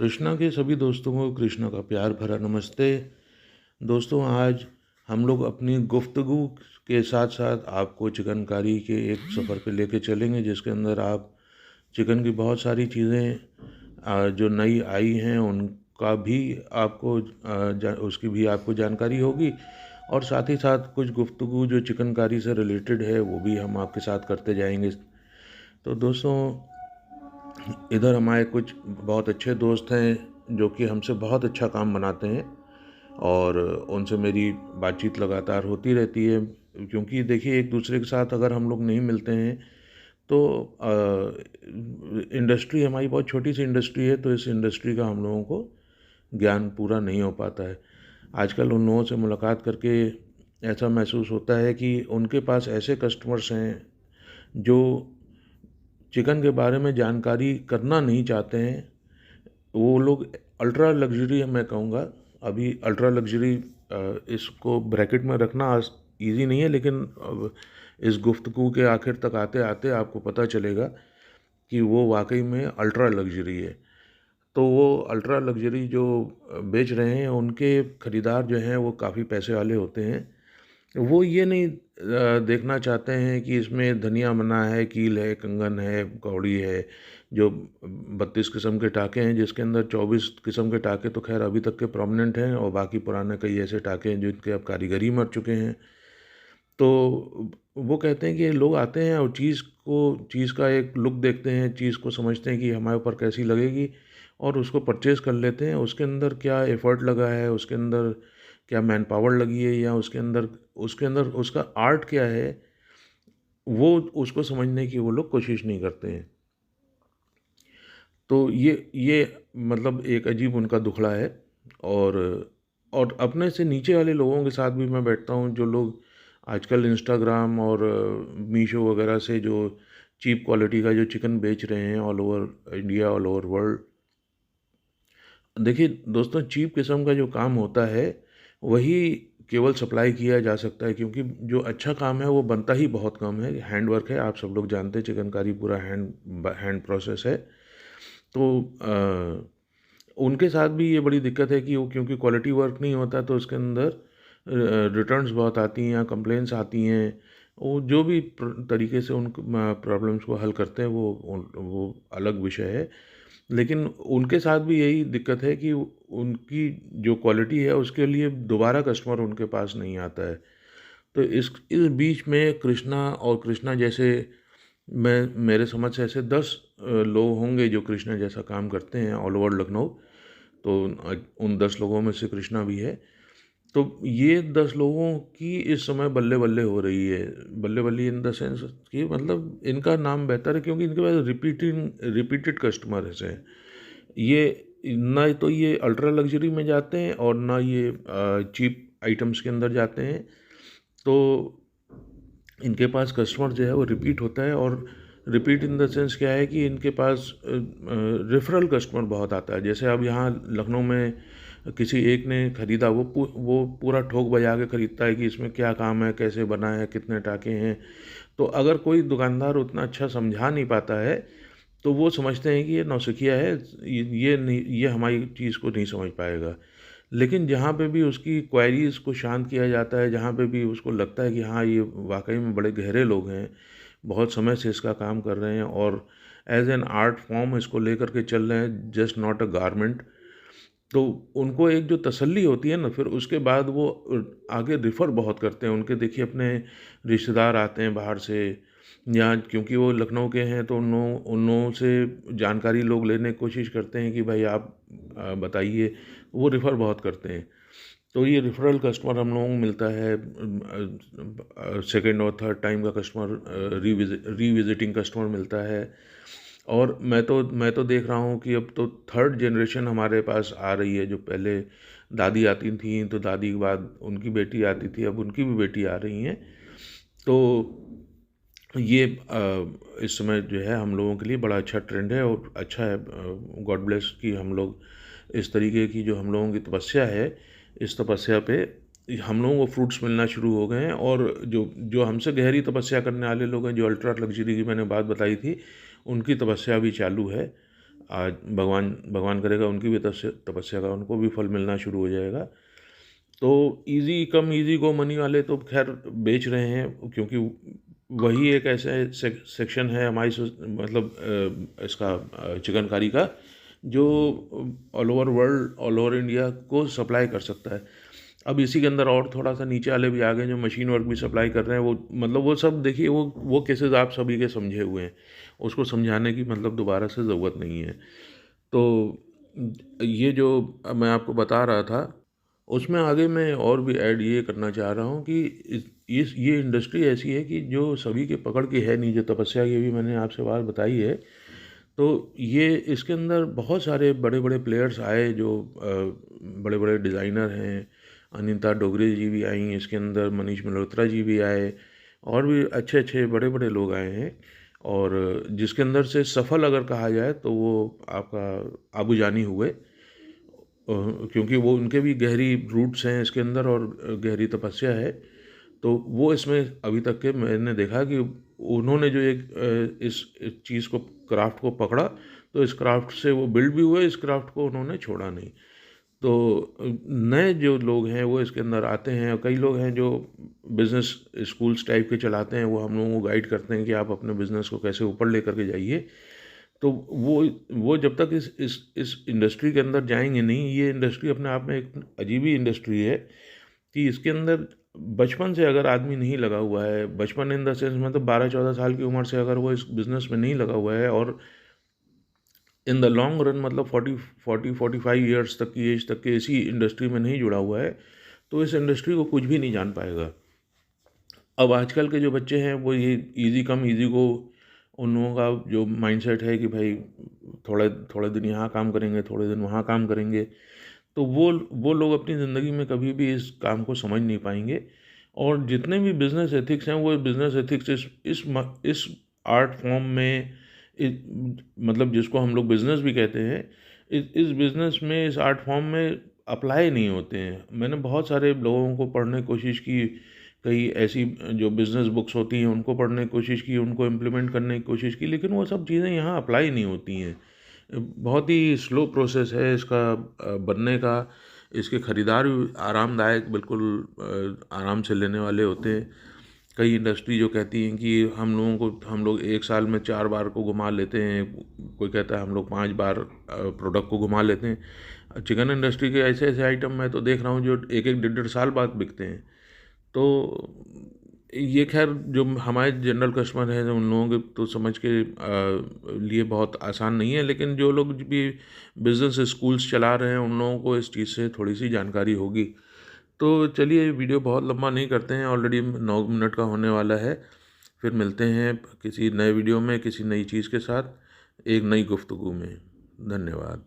कृष्णा के सभी दोस्तों को कृष्णा का प्यार भरा नमस्ते। दोस्तों, आज हम लोग अपनी गुफ्तगू के साथ साथ आपको चिकनकारी के एक सफ़र पे लेके चलेंगे, जिसके अंदर आप चिकन की बहुत सारी चीज़ें जो नई आई हैं उनका भी आपको उसकी भी आपको जानकारी होगी, और साथ ही साथ कुछ गुफ्तगू जो चिकनकारी से रिलेटेड है वो भी हम आपके साथ करते जाएंगे। तो दोस्तों, इधर हमारे कुछ बहुत अच्छे दोस्त हैं जो कि हमसे बहुत अच्छा काम बनाते हैं, और उनसे मेरी बातचीत लगातार होती रहती है। क्योंकि देखिए, एक दूसरे के साथ अगर हम लोग नहीं मिलते हैं तो इंडस्ट्री हमारी बहुत छोटी सी इंडस्ट्री है, तो इस इंडस्ट्री का हम लोगों को ज्ञान पूरा नहीं हो पाता है। आजकल उन लोगों से मुलाकात करके ऐसा महसूस होता है कि उनके पास ऐसे कस्टमर्स हैं जो चिकन के बारे में जानकारी करना नहीं चाहते हैं। वो लोग अल्ट्रा लग्जरी, मैं कहूँगा अभी अल्ट्रा लग्जरी इसको ब्रैकेट में रखना ईजी नहीं है, लेकिन अब इस गुफ्तगू के आखिर तक आते आते आपको पता चलेगा कि वो वाकई में अल्ट्रा लग्जरी है। तो वो अल्ट्रा लग्जरी जो बेच रहे हैं, उनके ख़रीदार जो हैं वो काफ़ी पैसे वाले होते हैं। वो ये नहीं देखना चाहते हैं कि इसमें धनिया मना है, कील है, कंगन है, कौड़ी है, जो 32 किस्म के टाँके हैं, जिसके अंदर 24 किस्म के टाँके तो खैर अभी तक के प्रोमिनेंट हैं, और बाकी पुराने कई ऐसे टाँके हैं जिनके अब कारीगरी मर चुके हैं। तो वो कहते हैं कि लोग आते हैं और चीज़ का एक लुक देखते हैं, चीज़ को समझते हैं कि हमारे ऊपर कैसी लगेगी, और उसको परचेज़ कर लेते हैं। उसके अंदर क्या एफ़र्ट लगा है, उसके अंदर क्या मैन पावर लगी है, या उसके अंदर उसका आर्ट क्या है, वो उसको समझने की वो लोग कोशिश नहीं करते हैं। तो ये मतलब एक अजीब उनका दुखड़ा है। और अपने से नीचे वाले लोगों के साथ भी मैं बैठता हूँ, जो लोग आजकल इंस्टाग्राम और मीशो वगैरह से जो चीप क्वालिटी का जो चिकन बेच रहे हैं all over India, all over world. देखिए दोस्तों, चीप किस्म का जो काम होता है वही केवल सप्लाई किया जा सकता है, क्योंकि जो अच्छा काम है वो बनता ही बहुत कम है। हैंड वर्क है, आप सब लोग जानते हैं, चिकनकारी पूरा हैंड हैंड प्रोसेस है। तो उनके साथ भी ये बड़ी दिक्कत है कि वो क्योंकि क्वालिटी वर्क नहीं होता, तो उसके अंदर रिटर्न्स बहुत आती हैं या कंप्लेंट्स आती हैं। वो जो भी तरीके से उन प्रॉब्लम्स को हल करते हैं वो अलग विषय है। लेकिन उनके साथ भी यही दिक्कत है कि उनकी जो क्वालिटी है उसके लिए दोबारा कस्टमर उनके पास नहीं आता है। तो इस बीच में कृष्णा जैसे, मैं मेरे समझ से ऐसे 10 लोग होंगे जो कृष्णा जैसा काम करते हैं ऑल ओवर लखनऊ। तो उन 10 लोगों में से कृष्णा भी है। तो ये 10 लोगों की इस समय बल्ले बल्ले हो रही है। बल्ले बल्ले इन द सेंस कि मतलब इनका नाम बेहतर है, क्योंकि इनके पास रिपीटेड कस्टमर्स हैं। ये ना तो ये अल्ट्रा लग्जरी में जाते हैं और ना ये चीप आइटम्स के अंदर जाते हैं। तो इनके पास कस्टमर जो है वो रिपीट होता है, और रिपीट इन द सेंस क्या है कि इनके पास रेफरल कस्टमर बहुत आता है। जैसे अब यहाँ लखनऊ में किसी एक ने ख़रीदा, वो पूरा ठोक बजा के ख़रीदता है कि इसमें क्या काम है, कैसे बना है, कितने टाँके हैं। तो अगर कोई दुकानदार उतना अच्छा समझा नहीं पाता है, तो वो समझते हैं कि ये नौसिखिया है, ये नहीं, ये हमारी चीज़ को नहीं समझ पाएगा। लेकिन जहाँ पे भी उसकी क्वेरीज़ को शांत किया जाता है, जहाँ पे भी उसको लगता है कि हाँ, ये वाकई में बड़े गहरे लोग हैं, बहुत समय से इसका काम कर रहे हैं, और एज एन आर्ट फॉर्म इसको लेकर के चल रहे हैं, जस्ट नॉट अ गारमेंट। तो उनको एक जो तसल्ली होती है ना, फिर उसके बाद वो आगे रिफ़र बहुत करते हैं। उनके देखिए अपने रिश्तेदार आते हैं बाहर से, या क्योंकि वो लखनऊ के हैं तो उन लोगों से जानकारी लोग लेने की कोशिश करते हैं कि भाई आप बताइए। वो रिफ़र बहुत करते हैं। तो ये रेफरल कस्टमर हम लोगों को मिलता है। सेकंड और थर्ड टाइम का कस्टमर, रीविजिटिंग कस्टमर मिलता है। और मैं तो देख रहा हूँ कि अब तो थर्ड जनरेशन हमारे पास आ रही है। जो पहले दादी आती थी, तो दादी के बाद उनकी बेटी आती थी, अब उनकी भी बेटी आ रही हैं। तो ये इस समय जो है हम लोगों के लिए बड़ा अच्छा ट्रेंड है, और अच्छा है। गॉड ब्लेस कि हम लोग इस तरीके की जो हम लोगों की तपस्या है, इस तपस्या पे हम लोगों को फ्रूट्स मिलना शुरू हो गए हैं। और जो जो हमसे गहरी तपस्या करने वाले लोग हैं, जो अल्ट्रा लग्जरी की मैंने बात बताई थी, उनकी तपस्या भी चालू है। आज भगवान भगवान करेगा उनकी भी तपस्या का उनको भी फल मिलना शुरू हो जाएगा। तो easy come easy go money वाले तो खैर बेच रहे हैं, क्योंकि वही एक ऐसा सेक्शन है हमारी मतलब इसका चिकनकारी का, जो all over world all over India को सप्लाई कर सकता है। अब इसी के अंदर और थोड़ा सा नीचे वाले भी आ गए जो मशीन वर्क भी सप्लाई कर रहे हैं। वो मतलब वो सब देखिए, वो केसेस आप सभी के समझे हुए हैं, उसको समझाने की मतलब दोबारा से ज़रूरत नहीं है। तो ये जो मैं आपको बता रहा था, उसमें आगे मैं और भी ऐड ये करना चाह रहा हूँ कि ये इंडस्ट्री ऐसी है कि जो सभी के पकड़ की है नहीं। जो तपस्या की भी मैंने आपसे बात बताई है, तो ये इसके अंदर बहुत सारे बड़े बड़े प्लेयर्स आए जो बड़े बड़े डिज़ाइनर हैं। अनीता डोगरे जी भी आई इसके अंदर, मनीष मल्होत्रा जी भी आए, और भी अच्छे अच्छे बड़े बड़े लोग आए हैं। और जिसके अंदर से सफल अगर कहा जाए तो वो आपका आबू जानी हुए, क्योंकि वो उनके भी गहरी रूट्स हैं इसके अंदर और गहरी तपस्या है। तो वो इसमें अभी तक के मैंने देखा कि उन्होंने जो एक इस चीज़ को, क्राफ्ट को पकड़ा, तो इस क्राफ्ट से वो बिल्ड भी हुए, इस क्राफ्ट को उन्होंने छोड़ा नहीं। तो नए जो लोग हैं वो इसके अंदर आते हैं, और कई लोग हैं जो बिज़नेस स्कूल्स टाइप के चलाते हैं, वो हम लोगों को गाइड करते हैं कि आप अपने बिज़नेस को कैसे ऊपर लेकर के जाइए। तो वो जब तक इस इंडस्ट्री के अंदर जाएंगे नहीं, ये इंडस्ट्री अपने आप में एक अजीब ही इंडस्ट्री है कि इसके अंदर बचपन से अगर आदमी नहीं लगा हुआ है, बचपन इन द सेंस मतलब 12-14 साल की उम्र से अगर वो इस बिज़नेस में नहीं लगा हुआ है, और इन द लॉन्ग रन मतलब 45 ईयर्स तक की एज तक के इसी इंडस्ट्री में नहीं जुड़ा हुआ है, तो इस इंडस्ट्री को कुछ भी नहीं जान पाएगा। अब आजकल के जो बच्चे हैं वो ये इजी कम इजी को, उन लोगों का जो माइंडसेट है कि भाई थोड़े थोड़े दिन यहाँ काम करेंगे, थोड़े दिन वहाँ काम करेंगे, तो वो लोग अपनी ज़िंदगी में कभी भी इस काम को समझ नहीं पाएंगे। और जितने भी बिजनेस एथिक्स हैं, वो बिजनेस एथिक्स इस आर्ट फॉर्म में, इस, मतलब जिसको हम लोग बिजनेस भी कहते हैं, इस बिजनेस में, इस आर्ट फॉर्म में अप्लाई नहीं होते हैं। मैंने बहुत सारे लोगों को पढ़ने की कोशिश की, कई ऐसी जो बिज़नेस बुक्स होती हैं उनको पढ़ने की कोशिश की, उनको इम्प्लीमेंट करने की कोशिश की, लेकिन वो सब चीज़ें यहाँ अप्लाई नहीं होती हैं। बहुत ही स्लो प्रोसेस है इसका बनने का। इसके ख़रीदार भी आरामदायक, बिल्कुल आराम से लेने वाले होते हैं। कई इंडस्ट्री जो कहती हैं कि हम लोग एक साल में 4 बार को घुमा लेते हैं, कोई कहता है हम लोग 5 बार प्रोडक्ट को घुमा लेते हैं। चिकन इंडस्ट्री के ऐसे ऐसे आइटम मैं तो देख रहा हूँ जो एक एक 1.5 साल बाद बिकते हैं। तो ये खैर जो हमारे जनरल कस्टमर हैं, उन लोगों के तो समझ के लिए बहुत आसान नहीं है, लेकिन जो लोग भी बिज़नेस स्कूल्स चला रहे हैं उन लोगों को इस चीज़ से थोड़ी सी जानकारी होगी। तो चलिए, वीडियो बहुत लंबा नहीं करते हैं, ऑलरेडी 9 मिनट का होने वाला है। फिर मिलते हैं किसी नए वीडियो में, किसी नई चीज़ के साथ, एक नई गुफ्तगू में। धन्यवाद।